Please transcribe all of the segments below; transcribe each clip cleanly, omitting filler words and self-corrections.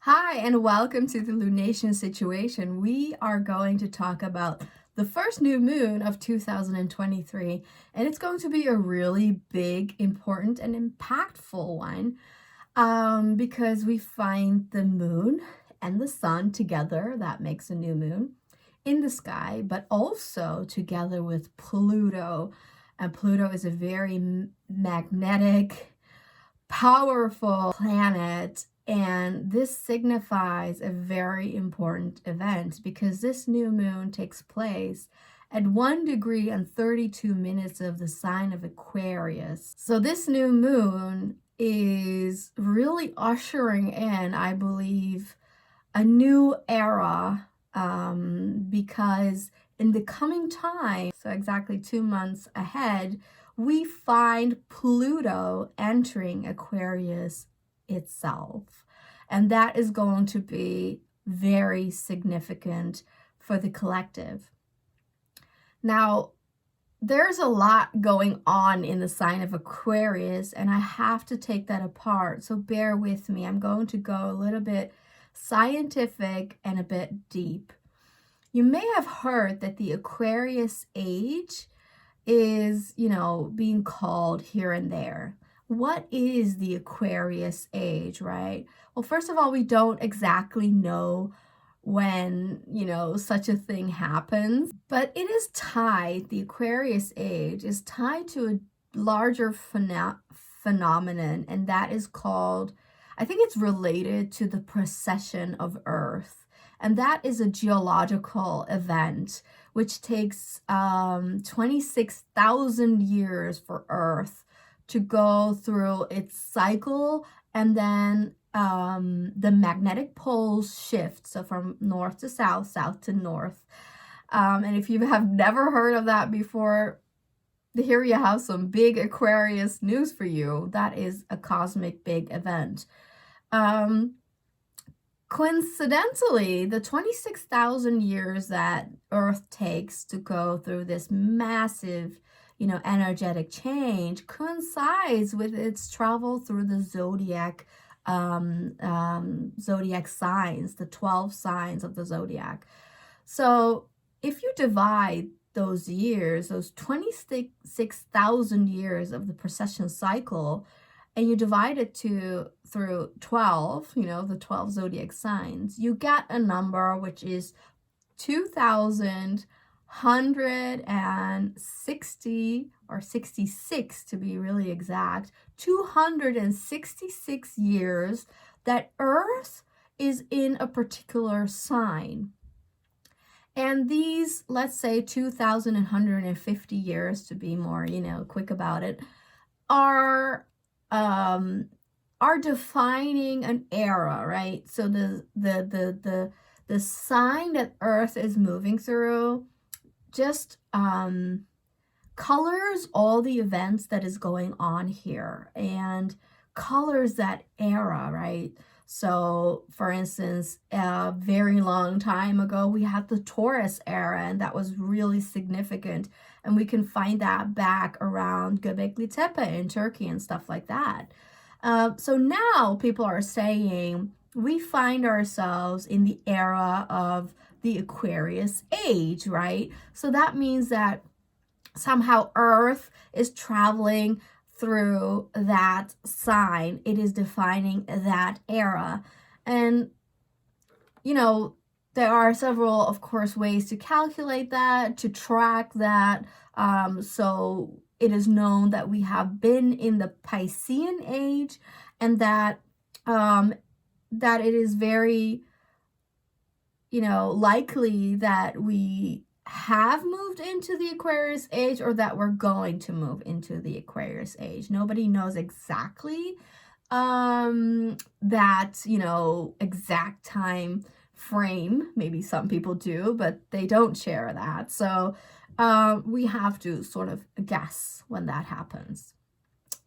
Hi, and welcome to the Lunation situation. We are going to talk about the first new moon of 2023, and it's going to be a really big, important, and impactful one because we find the moon and the sun together. That makes a new moon in the sky, but also together with Pluto. And Pluto is a very magnetic, powerful planet, and this signifies a very important event because this new moon takes place at 1 degree and 32 minutes of the sign of Aquarius. So this new moon is really ushering in, I believe, a new era because in the coming time, so exactly 2 months ahead, we find Pluto entering Aquarius itself. And that is going to be very significant for the collective. Now, there's a lot going on in the sign of Aquarius, and I have to take that apart. So bear with me. I'm going to go a little bit scientific and a bit deep. You may have heard that the Aquarius Age is, being called here and there. What is the Aquarius Age, right? Well, first of all, we don't exactly know when, such a thing happens, but it is tied, the Aquarius Age is tied to a larger phenomenon, and that is called, I think it's related to the precession of Earth. And that is a geological event which takes 26,000 years for Earth to go through its cycle, and then the magnetic poles shift, so from north to south, south to north. And if you have never heard of that before, here you have some big Aquarius news for you. That is a cosmic big event. Coincidentally, the 26,000 years that Earth takes to go through this massive, energetic change coincides with its travel through the zodiac signs, the 12 signs of the zodiac. So if you divide those years, those 26,000 years of the precession cycle, and you divide it through 12, the 12 zodiac signs, you get a number which is 2,160, or 66 to be really exact, 266 years that Earth is in a particular sign. And these, let's say 2,150 years, to be more, quick about it, are defining an era, right? So the sign that Earth is moving through just colors all the events that is going on here and colors that era, right? So for instance, a very long time ago, we had the Taurus era, and that was really significant. And we can find that back around Göbekli Tepe in Turkey and stuff like that. So now people are saying we find ourselves in the era of the Aquarius Age, right? So that means that somehow Earth is traveling through that sign. It is defining that era. And, there are several, of course, ways to calculate that, to track that. So it is known that we have been in the Piscean age, and that it is very, likely that we have moved into the Aquarius age, or that we're going to move into the Aquarius age. Nobody knows exactly that, exact time frame. Maybe some people do, but they don't share that. So we have to sort of guess when that happens.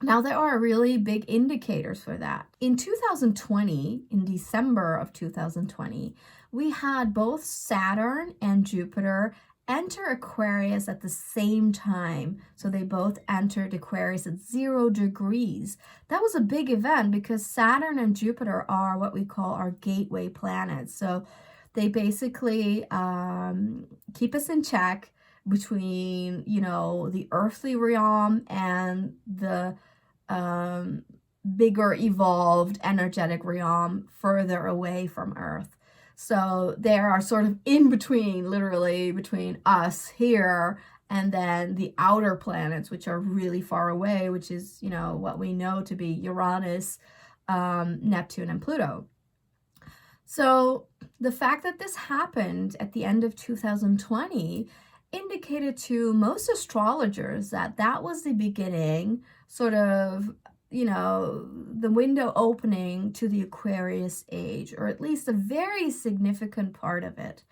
Now, there are really big indicators for that. In 2020, in December of 2020, we had both Saturn and Jupiter enter Aquarius at the same time. So they both entered Aquarius at 0 degrees. That was a big event because Saturn and Jupiter are what we call our gateway planets. So they basically keep us in check between, you know, the earthly realm and the bigger evolved energetic realm further away from Earth. So they are sort of in between, literally between us here and then the outer planets, which are really far away, which is, you know, what we know to be Uranus, Neptune, and Pluto. So the fact that this happened at the end of 2020 indicated to most astrologers that that was the beginning, sort of, you know, the window opening to the Aquarius age, or at least a very significant part of it.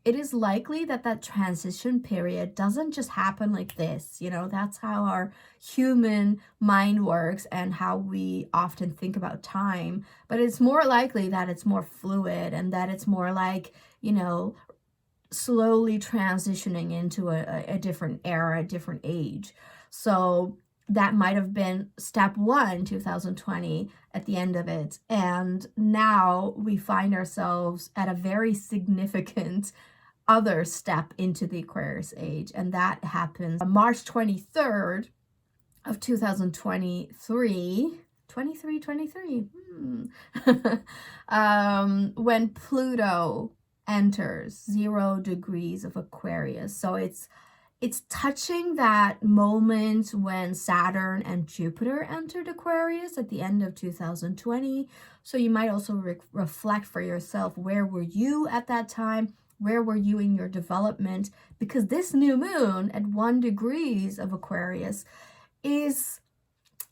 It is likely that that transition period doesn't just happen like this. You know, that's how our human mind works and how we often think about time. But it's more likely that it's more fluid and that it's more like, you know, slowly transitioning into a different era, a different age. So that might have been step 1, 2020, at the end of it. And now we find ourselves at a very significant other step into the Aquarius age. And that happens on March 23rd of 2023. 23. When Pluto enters 0 degrees of Aquarius. So it's touching that moment when Saturn and Jupiter entered Aquarius at the end of 2020. So you might also reflect for yourself, where were you at that time? Where were you in your development? Because this new moon at 1 degrees of Aquarius is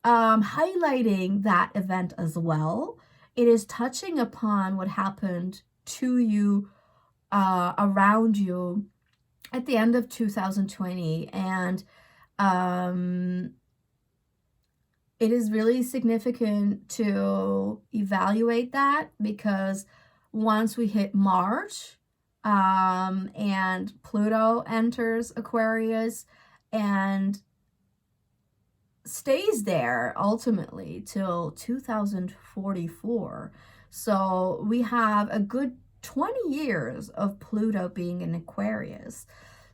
highlighting that event as well. It is touching upon what happened to you, around you at the end of 2020. And it is really significant to evaluate that, because once we hit March, and Pluto enters Aquarius and stays there ultimately till 2044. So we have a good 20 years of Pluto being in Aquarius.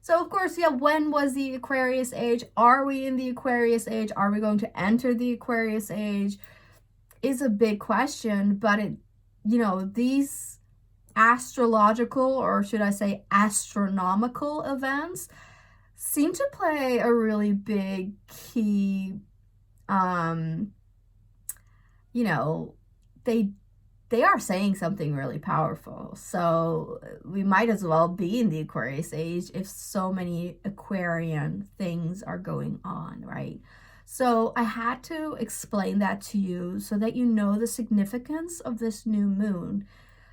So of course, yeah, when was the Aquarius age? Are we in the Aquarius age? Are we going to enter the Aquarius age? Is a big question, but it, you know, these astrological, or should I say astronomical events seem to play a really big key, you know, they are saying something really powerful. So we might as well be in the Aquarius age if so many Aquarian things are going on, right? So I had to explain that to you so that you know the significance of this new moon.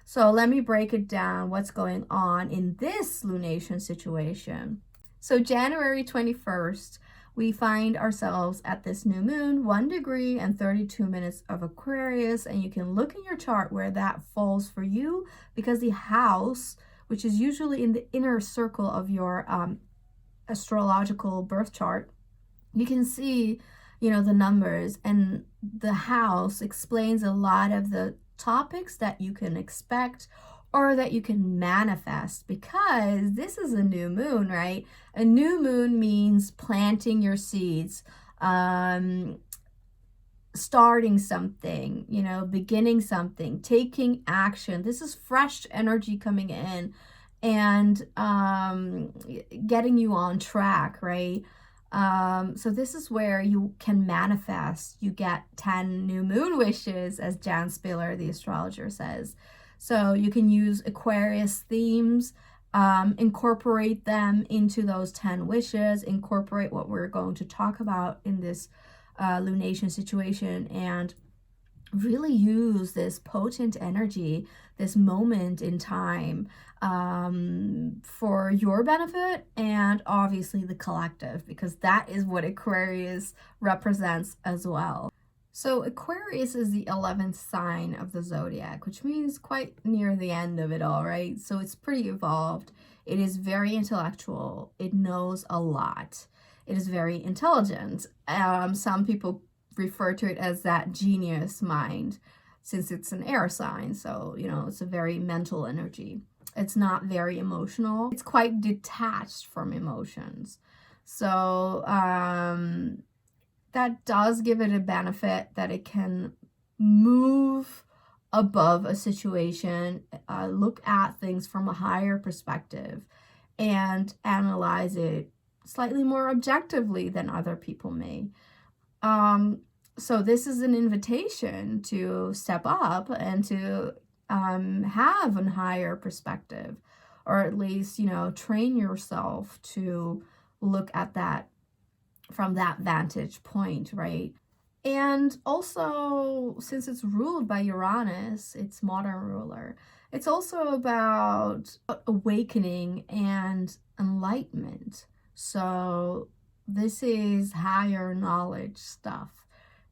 So let me break it down, what's going on in this lunation situation. So January 21st, we find ourselves at this new moon, 1 degree and 32 minutes of Aquarius. And you can look in your chart where that falls for you, because the house, which is usually in the inner circle of your astrological birth chart, you can see, you know, the numbers, and the house explains a lot of the topics that you can expect or that you can manifest, because this is a new moon, right? A new moon means planting your seeds, starting something, you know, beginning something, taking action. This is fresh energy coming in and getting you on track, right? So this is where you can manifest. You get 10 new moon wishes, as Jan Spiller, the astrologer, says. So you can use Aquarius themes, incorporate them into those 10 wishes, incorporate what we're going to talk about in this lunation situation, and really use this potent energy, this moment in time, for your benefit and obviously the collective, because that is what Aquarius represents as well. So Aquarius is the 11th sign of the zodiac, which means quite near the end of it all, right? So it's pretty evolved. It is very intellectual. It knows a lot. It is very intelligent. Some people refer to it as that genius mind, since it's an air sign. So, it's a very mental energy. It's not very emotional. It's quite detached from emotions. So that does give it a benefit that it can move above a situation, look at things from a higher perspective, and analyze it slightly more objectively than other people may. So this is an invitation to step up and to have a higher perspective, or at least, train yourself to look at that from that vantage point, right? And also, since it's ruled by Uranus, its modern ruler, it's also about awakening and enlightenment. So this is higher knowledge stuff.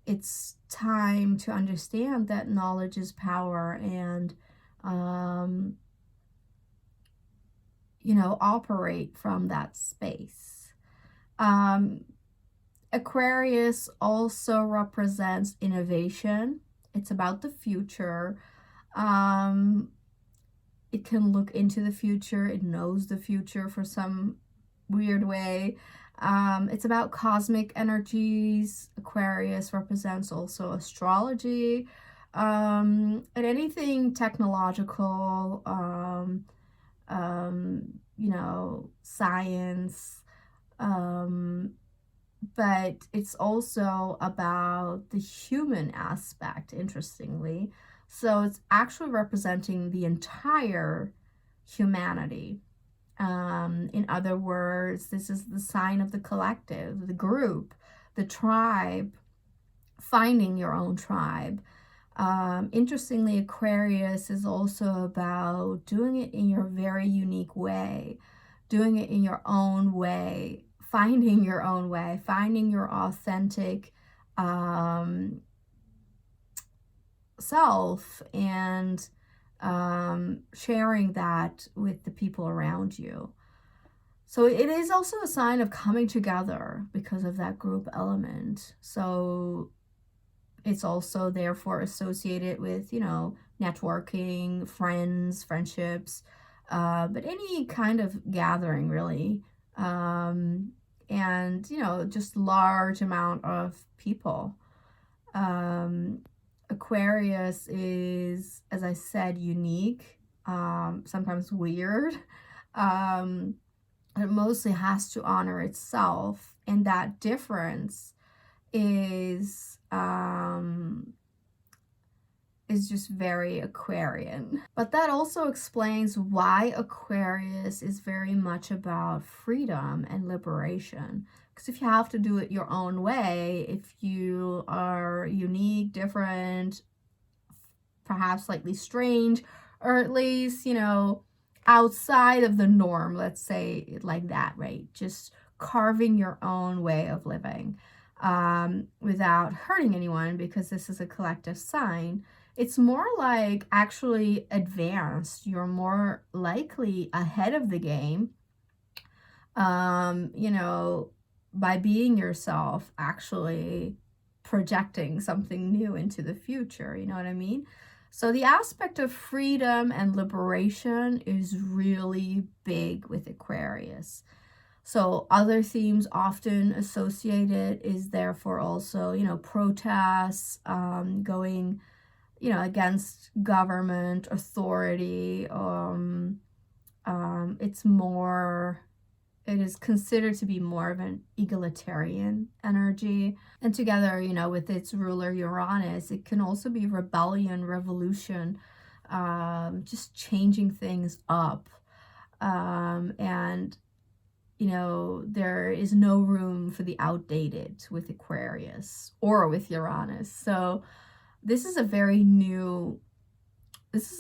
It's time to understand that knowledge is power, and operate from that space. Aquarius also represents innovation. It's about the future. It can look into the future. It knows the future for some weird way. It's about cosmic energies. Aquarius represents also astrology, and anything technological, science, but it's also about the human aspect, interestingly. So it's actually representing the entire humanity. In other words, this is the sign of the collective, the group, the tribe, finding your own tribe. Interestingly, Aquarius is also about doing it in your very unique way, doing it in your own way, finding your own way, finding your authentic self, and sharing that with the people around you. So it is also a sign of coming together because of that group element. So it's also therefore associated with, networking, friends, friendships, but any kind of gathering, really. And, just large amount of people. Aquarius is, as I said, unique, sometimes weird. It mostly has to honor itself, and that difference is just very Aquarian. But that also explains why Aquarius is very much about freedom and liberation. Because if you have to do it your own way, if you are unique, different, perhaps slightly strange, or at least, outside of the norm, let's say it like that, right? Just carving your own way of living without hurting anyone, because this is a collective sign. It's more like actually advanced. You're more likely ahead of the game, by being yourself, actually projecting something new into the future. You know what I mean? So the aspect of freedom and liberation is really big with Aquarius. So other themes often associated is therefore also, protests, going, against government authority. It is considered to be more of an egalitarian energy. And together, with its ruler Uranus, it can also be rebellion, revolution, just changing things up. And there is no room for the outdated with Aquarius or with Uranus. So this is a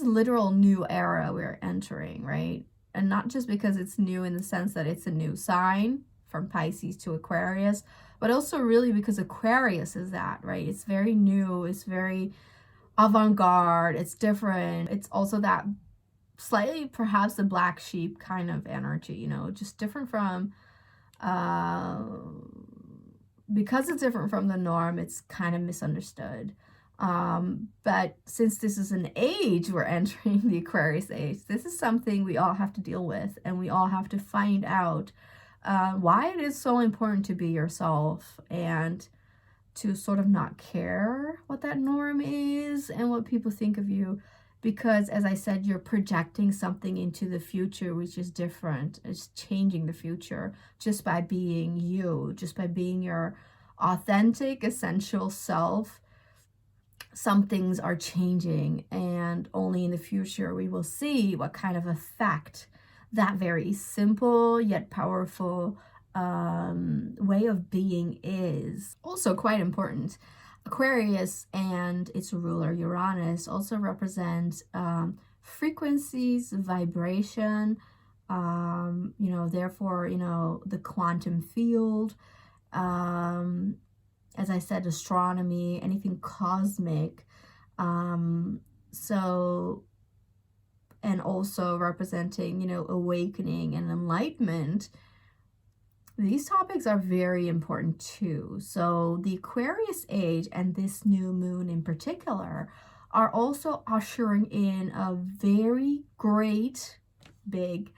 literal new era we're entering, right? And not just because it's new in the sense that it's a new sign from Pisces to Aquarius, but also really because Aquarius is that, right? It's very new, it's very avant-garde, it's different. It's also that slightly perhaps the black sheep kind of energy, you know, just different from, because it's different from the norm, it's kind of misunderstood. But since this is an age we're entering, the Aquarius age, this is something we all have to deal with, and we all have to find out why it is so important to be yourself and to sort of not care what that norm is and what people think of you. Because, as I said, you're projecting something into the future, which is different. It's changing the future just by being you, just by being your authentic, essential self. Some things are changing, and only in the future we will see what kind of effect that very simple yet powerful way of being is. Also quite important. Aquarius and its ruler Uranus also represent frequencies, vibration, you know, therefore, you know, the quantum field, as I said, astronomy, anything cosmic. So, and also representing, you know, awakening and enlightenment. These topics are very important too. So the Aquarius age and this new moon in particular are also ushering in a very great, big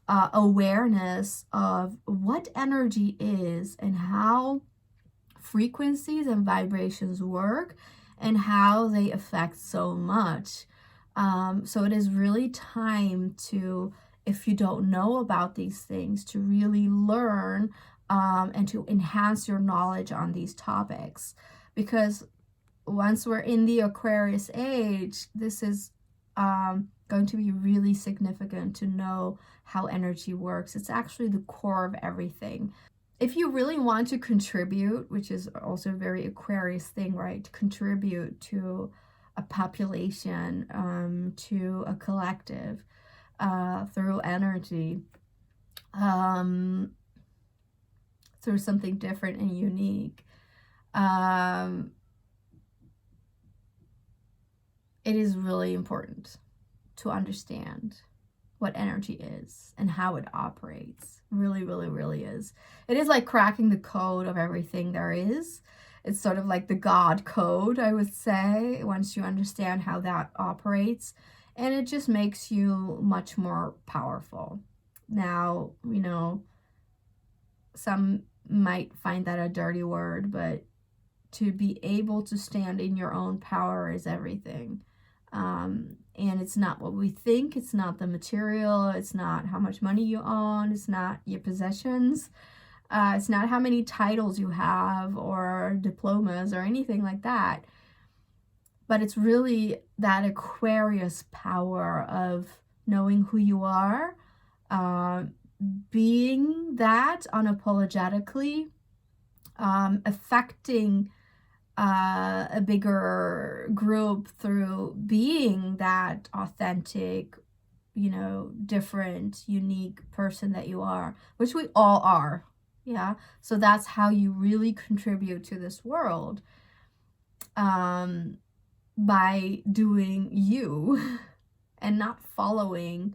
awareness of what energy is and how frequencies and vibrations work and how they affect so much. So it is really time to, if you don't know about these things, to really learn and to enhance your knowledge on these topics. Because once we're in the Aquarius age, this is going to be really significant to know how energy works. It's actually the core of everything. If you really want to contribute, which is also a very Aquarius thing, right? To contribute to a population, to a collective, through energy, through something different and unique. It is really important to understand what energy is and how it operates. Really, really, really is. It is like cracking the code of everything there is. It's sort of like the God code, I would say, once you understand how that operates. And it just makes you much more powerful. Now, you know, some might find that a dirty word, but to be able to stand in your own power is everything. And it's not what we think. It's not the material. It's not how much money you own. It's not your possessions. It's not how many titles you have or diplomas or anything like that. But it's really that Aquarius power of knowing who you are, being that unapologetically, affecting a bigger group through being that authentic, you know, different, unique person that you are, which we all are. Yeah. So that's how you really contribute to this world. By doing you and not following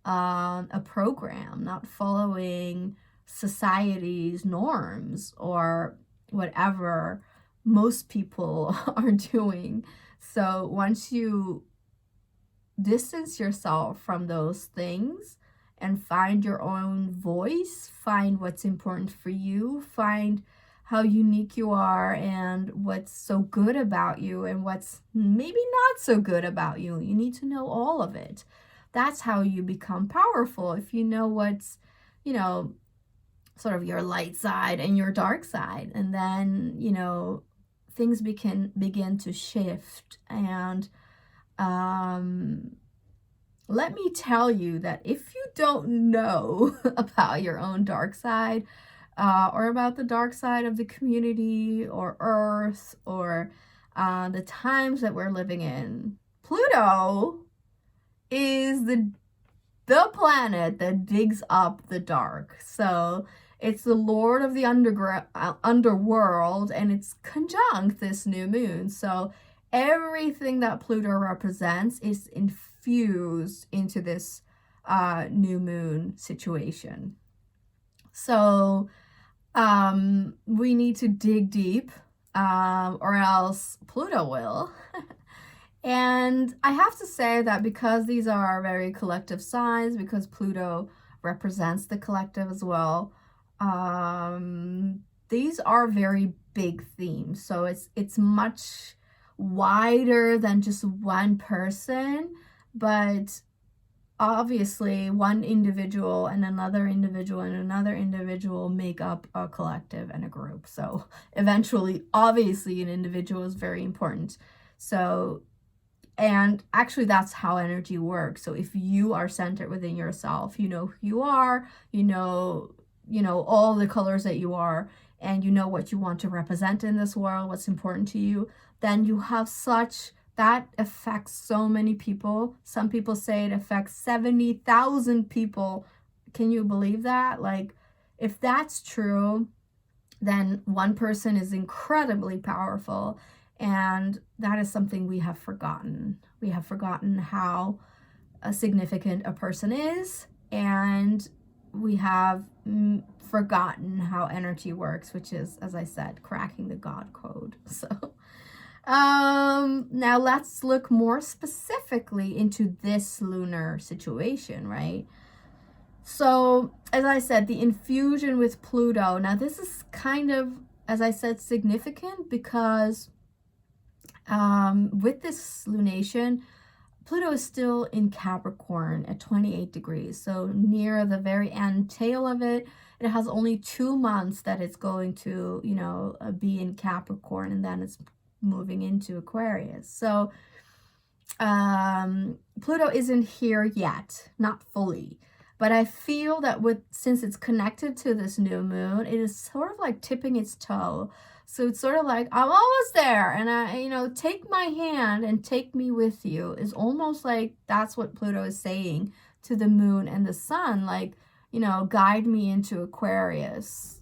a program, not following society's norms or whatever most people are doing. So once you distance yourself from those things and find your own voice, find what's important for you, find how unique you are and what's so good about you and what's maybe not so good about you. You need to know all of it. That's how you become powerful. If you know what's, you know, sort of your light side and your dark side, and then, you know, things begin to shift. And let me tell you that if you don't know about your own dark side, or about the dark side of the community or Earth or the times that we're living in, Pluto is the planet that digs up the dark. So it's the lord of the underworld, and it's conjunct this new moon. So everything that Pluto represents is in infused into this new moon situation. So we need to dig deep, or else Pluto will. And I have to say that because these are very collective signs, because Pluto represents the collective as well, these are very big themes. So it's much wider than just one person, but obviously one individual and another individual and another individual make up a collective and a group. So eventually, obviously, an individual is very important. So, and actually that's how energy works. So if you are centered within yourself, you know who you are, you know all the colors that you are, and you know what you want to represent in this world, what's important to you, then you have such, that affects so many people. Some people say it affects 70,000 people. Can you believe that? Like, if that's true, then one person is incredibly powerful. And that is something we have forgotten. We have forgotten how significant a person is, and we have forgotten how energy works, which is, as I said, cracking the God code. So now let's look more specifically into this lunar situation, right? So, as I said, the infusion with Pluto. Now, this is kind of, as I said, significant because with this lunation, Pluto is still in Capricorn at 28 degrees. So near the very end tail of it, it has only 2 months that it's going to, be in Capricorn, and then it's moving into Aquarius. So Pluto isn't here yet, not fully. But I feel that since it's connected to this new moon, it is sort of like tipping its toe. So it's sort of like, I'm almost there, and take my hand and take me with you. Is almost like that's what Pluto is saying to the moon and the sun, like, guide me into Aquarius.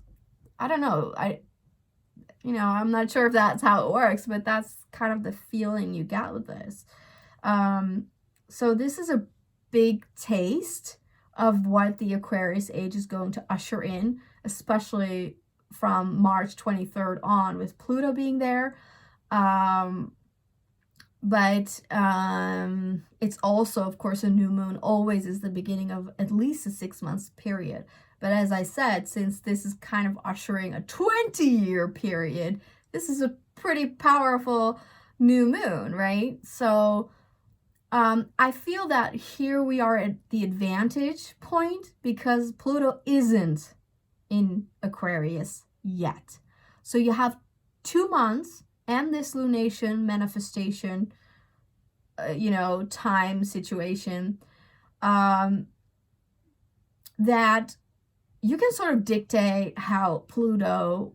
I don't know. I'm not sure if that's how it works, but that's kind of the feeling you get with this. So this is a big taste of what the Aquarius age is going to usher in, especially from March 23rd on, with Pluto being there. But it's also, of course, a new moon always is the beginning of at least a 6 months period. But as I said, since this is kind of ushering a 20-year period, this is a pretty powerful new moon, right? So I feel that here we are at the advantage point because Pluto isn't in Aquarius yet. So you have 2 months and this lunation manifestation, time situation, that you can sort of dictate how Pluto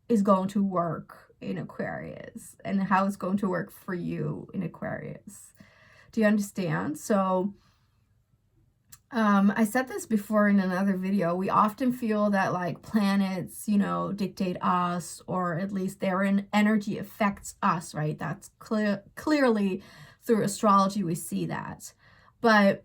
is going to work in Aquarius and how it's going to work for you in Aquarius. Do you understand? So I said this before in another video. We often feel that like planets, dictate us, or at least their energy affects us, right? That's clearly through astrology we see that. But,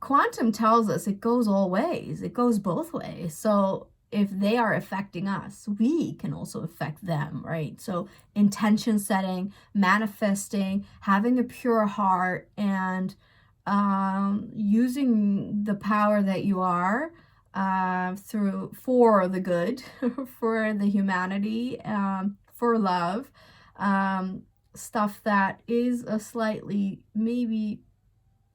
quantum tells us it goes all ways. It goes both ways. So if they are affecting us, we can also affect them, right? So intention setting, manifesting, having a pure heart, and using the power that you are for the good, for the humanity, for love, stuff that is a slightly, maybe,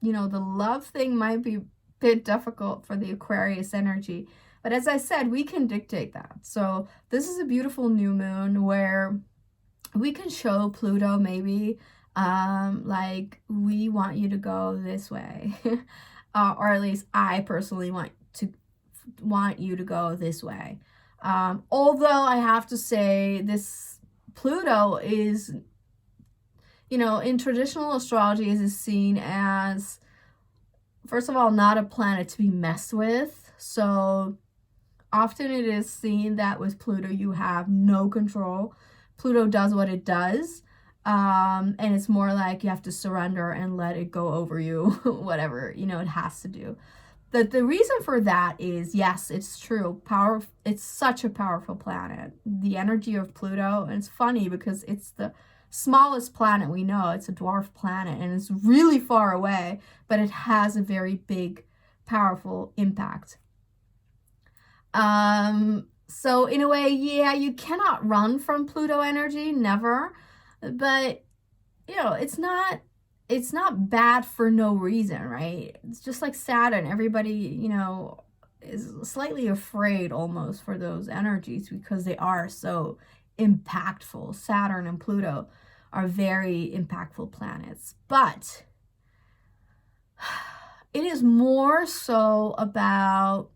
the love thing might be a bit difficult for the Aquarius energy. But as I said, we can dictate that. So this is a beautiful new moon where we can show Pluto maybe, like, we want you to go this way. Or at least I personally want you to go this way. Although I have to say this Pluto is, in traditional astrology is seen as, first of all, not a planet to be messed with. So often it is seen that with Pluto, you have no control. Pluto does what it does. And it's more like you have to surrender and let it go over you, whatever, you know, it has to do. The reason for that is, yes, it's true. It's such a powerful planet. The energy of Pluto, and it's funny because it's the smallest planet we know. It's a dwarf planet and it's really far away, but it has a very big, powerful impact. So in a way, yeah, you cannot run from Pluto energy, never. But, you know, it's not bad for no reason, right? It's just like Saturn. Everybody, you know, is slightly afraid almost for those energies because they are so impactful. Saturn and Pluto are very impactful planets. But it is more so about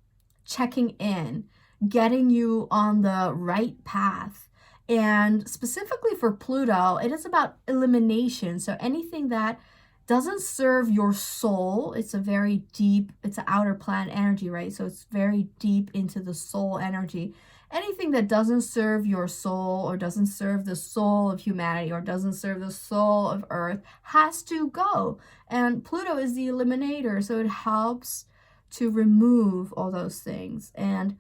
checking in, getting you on the right path. And specifically for Pluto, it is about elimination. So anything that doesn't serve your soul, it's a very deep, it's an outer planet energy, right? So it's very deep into the soul energy. Anything that doesn't serve your soul or doesn't serve the soul of humanity or doesn't serve the soul of Earth has to go. And Pluto is the eliminator, so it helps to remove all those things. And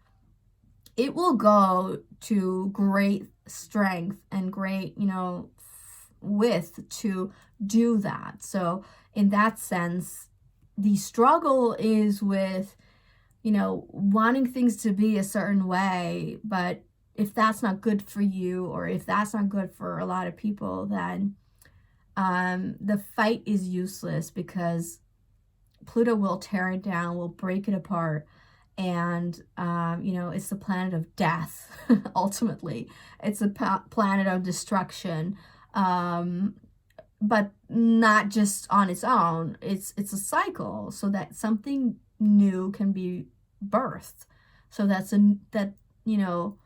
it will go to great strength and great, you know, width to do that. So in that sense, the struggle is with, you know, wanting things to be a certain way, but if that's not good for you or if that's not good for a lot of people, then the fight is useless because Pluto will tear it down, will break it apart. And, you know, it's the planet of death, ultimately. It's a planet of destruction, but not just on its own. It's a cycle so that something new can be birthed. So that, you know,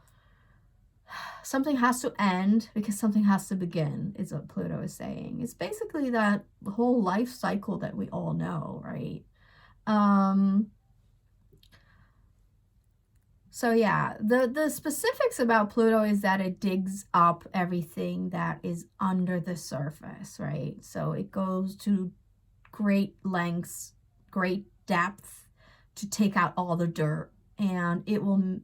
something has to end because something has to begin, is what Pluto is saying. It's basically that whole life cycle that we all know, right? So yeah, the specifics about Pluto is that it digs up everything that is under the surface, right? So it goes to great lengths, great depth to take out all the dirt, and it will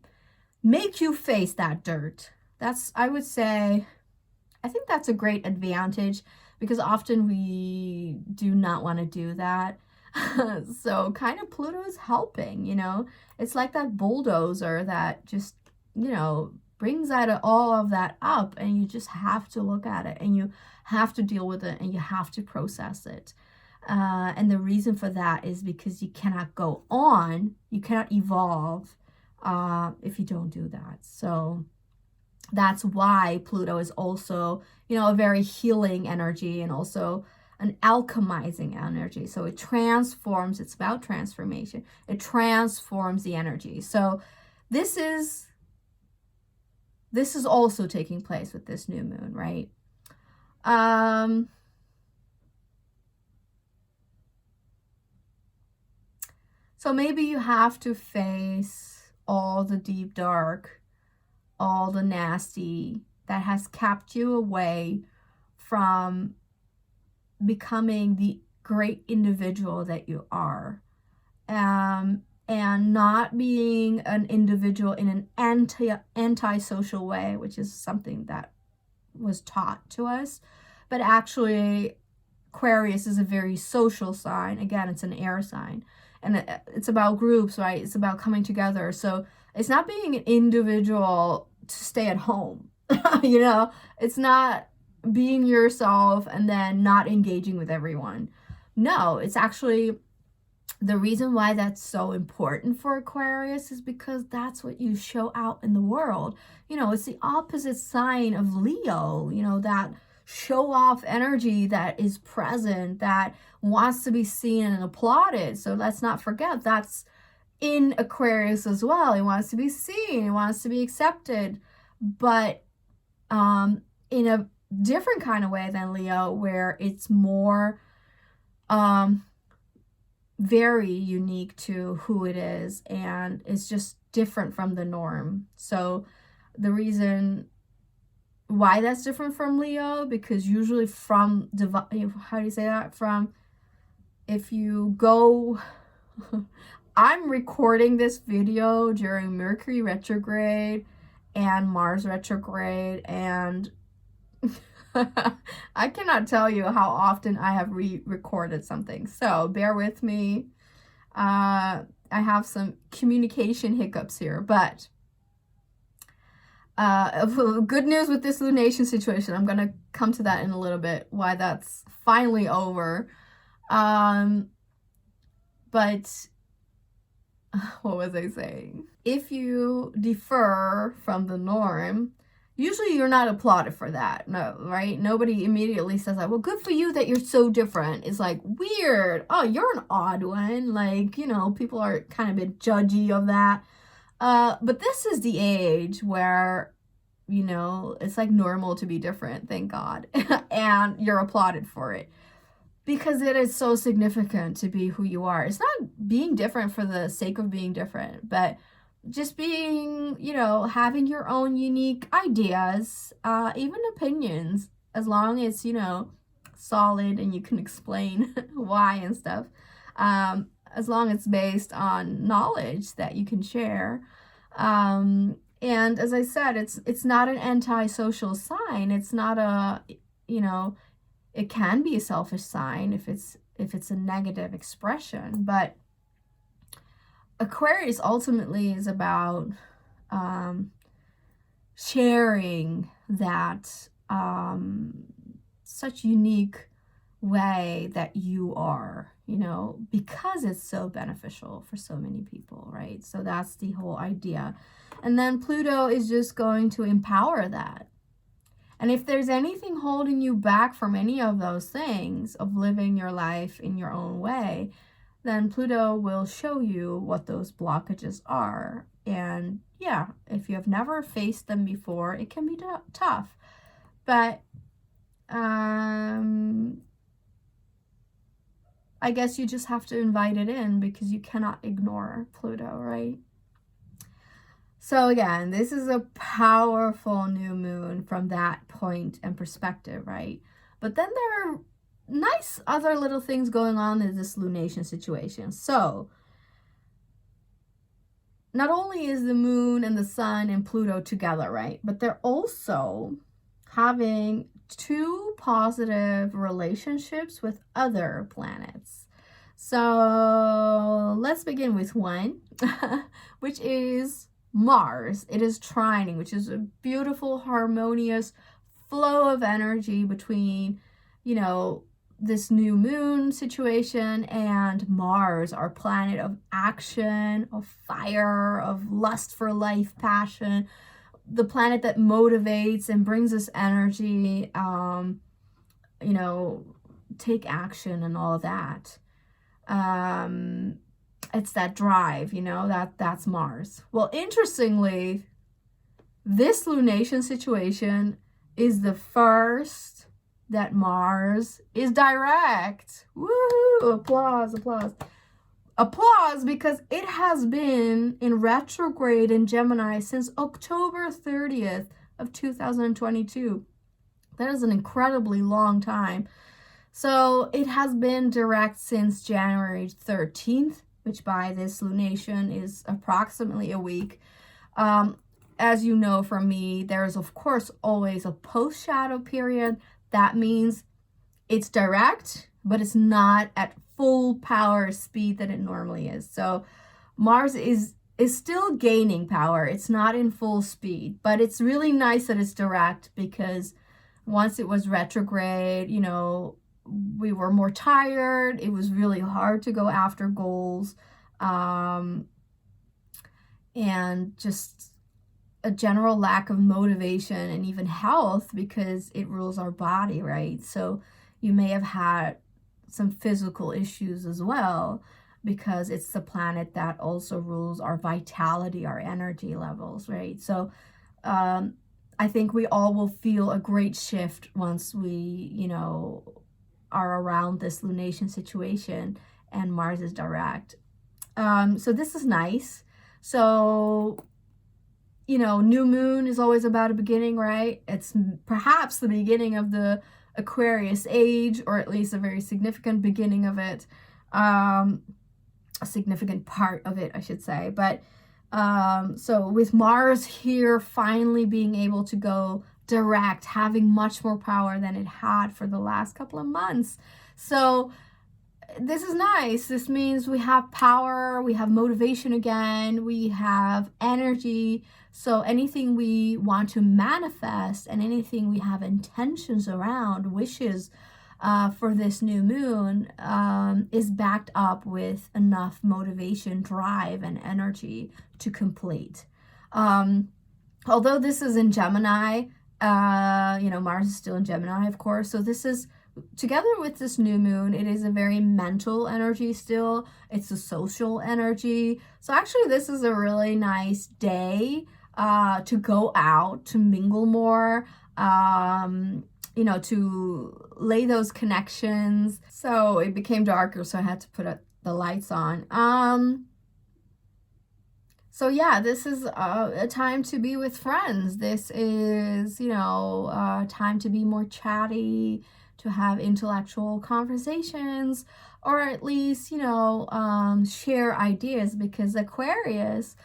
make you face that dirt. That's, I would say, I think that's a great advantage because often we do not want to do that. So kind of Pluto is helping, you know. It's like that bulldozer that just, you know, brings all of that up, and you just have to look at it and you have to deal with it and you have to process it. And the reason for that is because you cannot go on, you cannot evolve if you don't do that. So that's why Pluto is also, you know, a very healing energy and also an alchemizing energy. So it transforms, it's about transformation. It transforms the energy. So this is also taking place with this new moon, right? So maybe you have to face all the deep dark, all the nasty that has kept you away from becoming the great individual that you are, and not being an individual in an anti-social way, which is something that was taught to us. But actually, Aquarius is a very social sign. Again, it's an air sign, and it's about groups, right? It's about coming together. So it's not being an individual to stay at home. You know, it's not being yourself and then not engaging with everyone. No, it's actually, the reason why that's so important for Aquarius is because that's what you show out in the world. You know, it's the opposite sign of Leo, you know, that show off energy that is present, that wants to be seen and applauded. So let's not forget that's in Aquarius as well. He wants to be seen, he wants to be accepted, but in a different kind of way than Leo, where it's more very unique to who it is, and it's just different from the norm. So the reason Why that's different from Leo? Because usually from how do you say that? From, if you go, I'm recording this video during Mercury retrograde and Mars retrograde, and I cannot tell you how often I have re-recorded something. So bear with me. I have some communication hiccups here, but good news with this lunation situation. I'm gonna come to that in a little bit, why that's finally over. But what was I saying? If you defer from the norm, usually you're not applauded for that, no, right? Nobody immediately says like, well, good for you that you're so different. It's like, weird. Oh, you're an odd one. Like, you know, people are kind of a bit judgy of that. But this is the age where, you know, it's like normal to be different, thank God. And you're applauded for it. Because it is so significant to be who you are. It's not being different for the sake of being different, but just being, you know, having your own unique ideas, even opinions, as long as, you know, solid and you can explain why and stuff. As long as it's based on knowledge that you can share. And as I said, it's not an anti-social sign. It's not a, you know, it can be a selfish sign if it's a negative expression, but Aquarius ultimately is about sharing that such unique way that you are, you know, because it's so beneficial for so many people, right? So that's the whole idea. And then Pluto is just going to empower that. And if there's anything holding you back from any of those things, of living your life in your own way, then Pluto will show you what those blockages are. And yeah, if you have never faced them before, it can be tough. But I guess you just have to invite it in, because you cannot ignore Pluto, right? So again, this is a powerful new moon from that point and perspective, right? But then there are nice other little things going on in this lunation situation. So not only is the moon and the sun and Pluto together, right? But they're also having two positive relationships with other planets. So let's begin with one, which is Mars. It is trining, which is a beautiful, harmonious flow of energy between, you know, this new moon situation and Mars, our planet of action, of fire, of lust for life, passion, the planet that motivates and brings us energy, you know, take action and all of that. It's that drive, you know, that's Mars. Well, interestingly, this lunation situation is the first that Mars is direct. Woohoo! Applause, applause. Applause, because it has been in retrograde in Gemini since October 30th of 2022. That is an incredibly long time. So it has been direct since January 13th, which by this lunation is approximately a week. As you know from me, there is of course always a post-shadow period. That means it's direct, but it's not at full power speed that it normally is. So Mars is still gaining power. It's not in full speed, but it's really nice that it's direct, because once it was retrograde, you know, we were more tired. It was really hard to go after goals, and just a general lack of motivation and even health, because it rules our body, right? So you may have had some physical issues as well, because it's the planet that also rules our vitality, our energy levels, right? So I think we all will feel a great shift once we, you know, are around this lunation situation and Mars is direct. So this is nice. So you know, new moon is always about a beginning, right? It's perhaps the beginning of the Aquarius Age, or at least a very significant beginning of it, a significant part of it, I should say. But so with Mars here finally being able to go direct, having much more power than it had for the last couple of months. So this is nice. This means we have power, we have motivation again, we have energy. So anything we want to manifest and anything we have intentions around, wishes for this new moon, is backed up with enough motivation, drive, and energy to complete. Although this is in Gemini, Mars is still in Gemini, of course. So this is, together with this new moon, it is a very mental energy still. It's a social energy. So actually this is a really nice day to go out, to mingle more, to lay those connections. So it became darker, so I had to put the lights on. So yeah, this is a time to be with friends. This is, time to be more chatty, to have intellectual conversations, or at least, share ideas, because Aquarius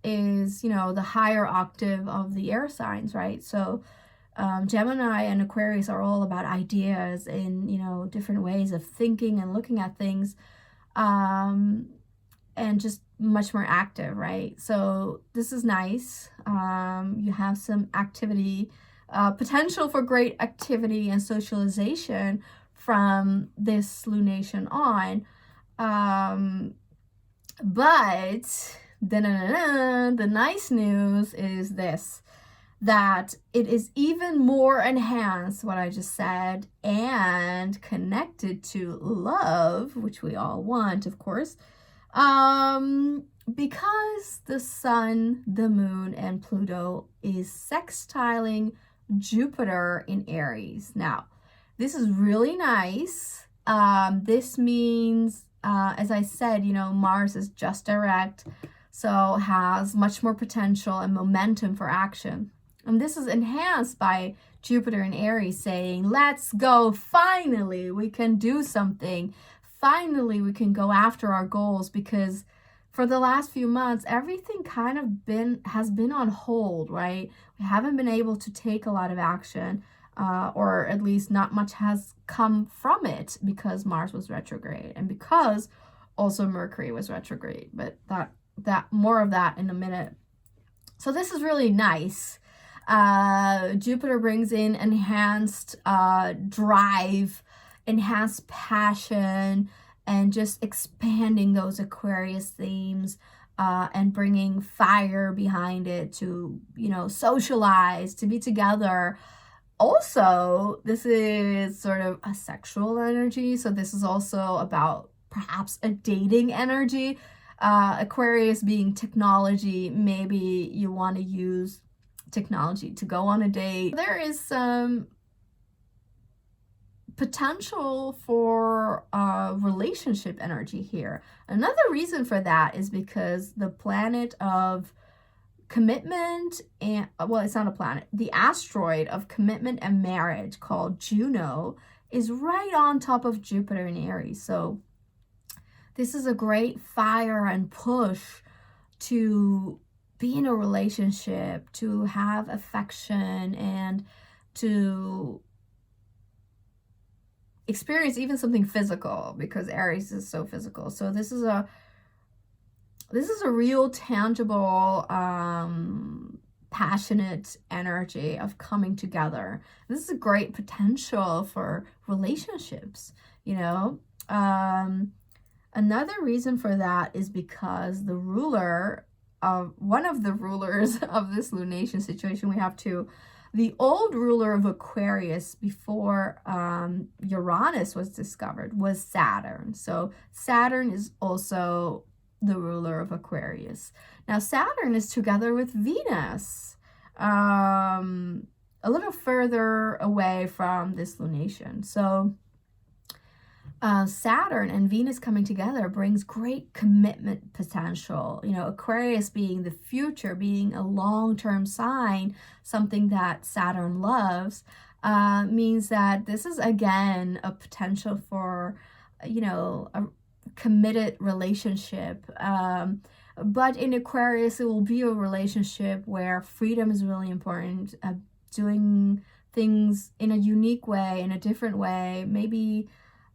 is, the higher octave of the air signs, right? So Gemini and Aquarius are all about ideas and, different ways of thinking and looking at things, and just much more active, right? So this is nice. You have some activity, potential for great activity and socialization from this lunation on. But the nice news is this, that it is even more enhanced, what I just said, and connected to love, which we all want, of course, because the sun, the moon, and Pluto is sextiling Jupiter in Aries. Now, this is really nice. This means, as I said, Mars is just direct, so has much more potential and momentum for action. And this is enhanced by Jupiter in Aries saying, let's go, finally, we can do something. Finally, we can go after our goals, because for the last few months, everything kind of has been on hold, right? We haven't been able to take a lot of action, or at least not much has come from it, because Mars was retrograde and because also Mercury was retrograde. But that more of that in a minute. So this is really nice. Jupiter brings in enhanced drive, enhanced passion, and just expanding those Aquarius themes, and bringing fire behind it to, socialize, to be together. Also, this is sort of a sexual energy, so this is also about perhaps a dating energy. Aquarius being technology, maybe you want to use technology to go on a date. There is some potential for relationship energy here. Another reason for that is because the planet of commitment and, well, it's not a planet, the asteroid of commitment and marriage called Juno is right on top of Jupiter in Aries. So this is a great fire and push to be in a relationship, to have affection, and to experience even something physical, because Aries is so physical. So this is a real tangible, passionate energy of coming together. This is a great potential for relationships, Another reason for that is because one of the rulers of this lunation situation, we have two. The old ruler of Aquarius before Uranus was discovered was Saturn. So Saturn is also the ruler of Aquarius. Now Saturn is together with Venus, a little further away from this lunation. So Saturn and Venus coming together brings great commitment potential. You know, Aquarius being the future, being a long-term sign, something that Saturn loves, means that this is again a potential for, you know, a committed relationship. But in Aquarius, it will be a relationship where freedom is really important, doing things in a unique way, in a different way, maybe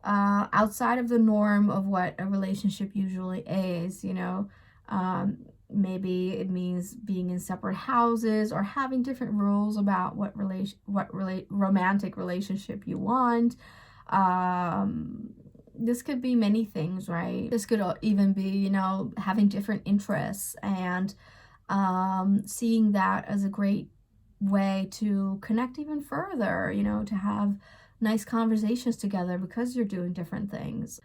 outside of the norm of what a relationship usually is, you know. Maybe it means being in separate houses or having different rules about what romantic relationship you want. This could be many things, right? This could even be, you know, having different interests and seeing that as a great way to connect even further, you know, to have nice conversations together because you're doing different things.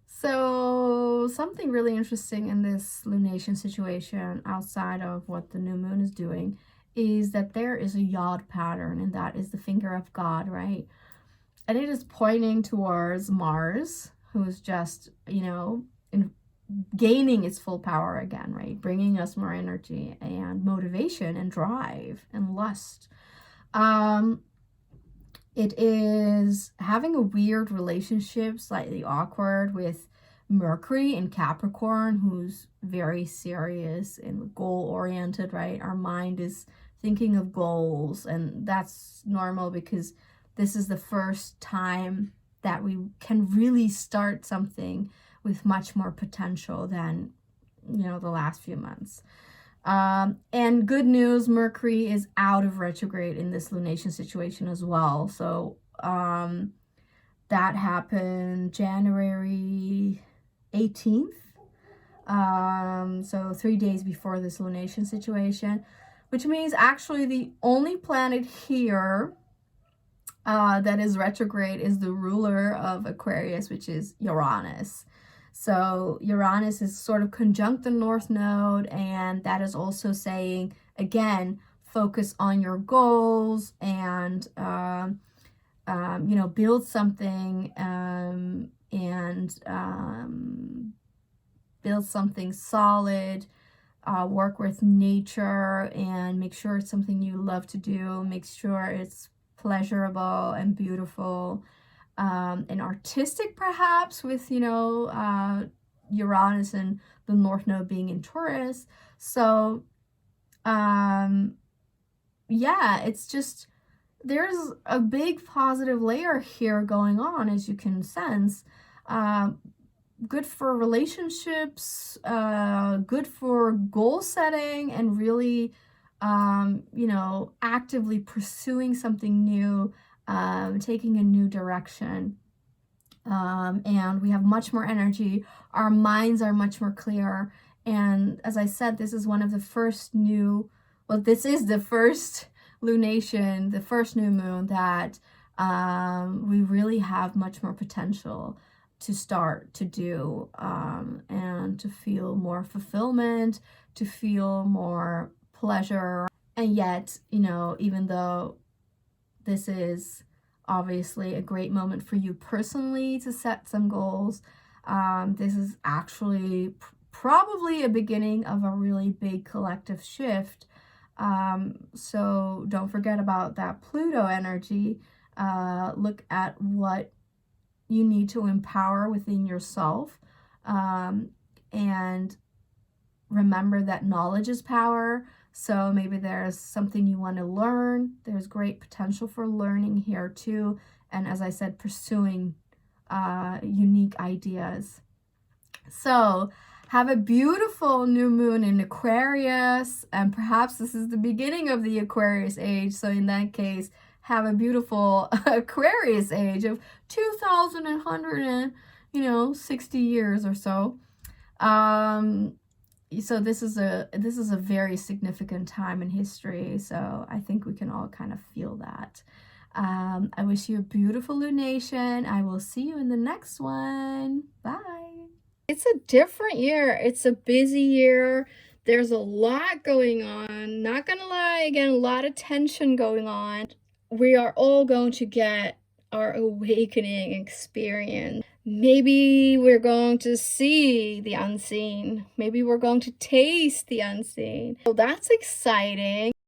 So something really interesting in this lunation situation outside of what the new moon is doing is that there is a yod pattern, and that is the finger of God, right? And it is pointing towards Mars, who is just, you know, gaining its full power again, right? Bringing us more energy and motivation and drive and lust. It is having a weird relationship, slightly awkward, with Mercury in Capricorn, who's very serious and goal-oriented, right? Our mind is thinking of goals, and that's normal because this is the first time that we can really start something with much more potential than, you know, the last few months. And good news, Mercury is out of retrograde in this lunation situation as well. So that happened January 18th. So 3 days before this lunation situation, which means actually the only planet here that is retrograde is the ruler of Aquarius, which is Uranus. So Uranus is sort of conjunct the North Node, and that is also saying, again, focus on your goals and, you know, build something build something solid, work with nature, and make sure it's something you love to do. Make sure it's pleasurable and beautiful. And artistic, perhaps, with, you know, Uranus and the North Node being in Taurus. So, yeah, it's just, there's a big positive layer here going on, as you can sense. Good for relationships, good for goal setting, and really, you know, actively pursuing something new, taking a new direction. And we have much more energy. Our minds are much more clear. And as I said, this is one of the first this is the first lunation, the first new moon that we really have much more potential to start to do, and to feel more fulfillment, to feel more pleasure. And yet, you know, even though this is obviously a great moment for you personally to set some goals, this is actually probably a beginning of a really big collective shift. So don't forget about that Pluto energy. Look at what you need to empower within yourself, and remember that knowledge is power. So maybe there's something you want to learn. There's great potential for learning here too. And as I said, pursuing unique ideas. So have a beautiful new moon in Aquarius, and perhaps this is the beginning of the Aquarius age. So in that case, have a beautiful Aquarius age of 2,160 years or so. So this is a very significant time in history. So I think we can all kind of feel that. I wish you a beautiful lunation. I will see you in the next one. Bye. It's a different year. It's a busy year. There's a lot going on. Not gonna lie, again, a lot of tension going on. We are all going to get our awakening experience. Maybe we're going to see the unseen. Maybe we're going to taste the unseen. So that's exciting.